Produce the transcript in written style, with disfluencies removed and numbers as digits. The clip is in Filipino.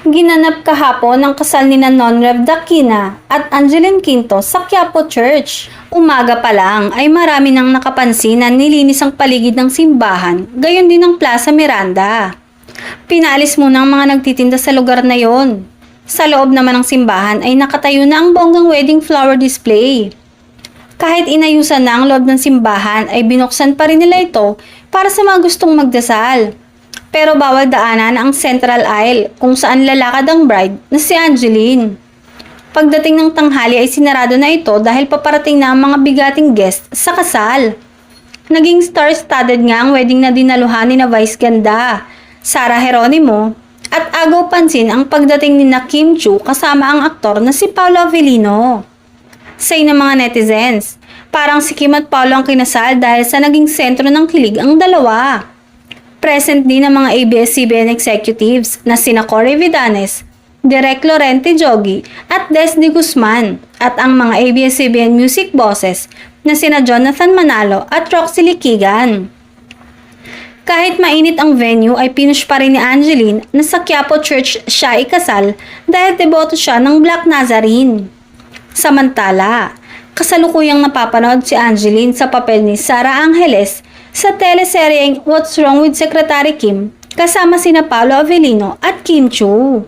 Ginanap kahapon ang kasal ni Non-Rev Dakina at Angeline Quinto sa Quiapo Church. Umaga pa lang ay marami nang nakapansin na nilinis ang paligid ng simbahan, gayon din ang Plaza Miranda. Pinaalis muna ang mga nagtitinda sa lugar na yon. Sa loob naman ng simbahan ay nakatayo na ang bonggang wedding flower display. Kahit inayusan na ang loob ng simbahan ay binuksan pa rin nila ito para sa mga gustong magdasal. Pero bawal daanan ang central aisle kung saan lalakad ang bride na si Angeline. Pagdating ng tanghali ay sinarado na ito dahil paparating na ang mga bigating guest sa kasal. Naging star-studded nga ang wedding na dinaluhan ni na Vice Ganda, Sara Geronimo, at agaw pansin ang pagdating ni na Kim Chiu kasama ang aktor na si Paolo Avellino. Say ng mga netizens, parang si Kim at Paolo ang kinasal dahil sa naging sentro ng kilig ang dalawa. Present din ang mga ABS-CBN executives na sina Cory Vidanes, Direk Lorente Jogi at Desdy Guzman at ang mga ABS-CBN music bosses na sina Jonathan Manalo at Roxy Liquigan. Kahit mainit ang venue ay pinush pa rin ni Angeline na sa Quiapo Church siya ikasal dahil deboto siya ng Black Nazarene. Samantala, kasalukuyang napapanood si Angeline sa papel ni Sara Angeles sa teleseryeng What's Wrong with Secretary Kim kasama sina Paolo Avellino at Kim Chiu.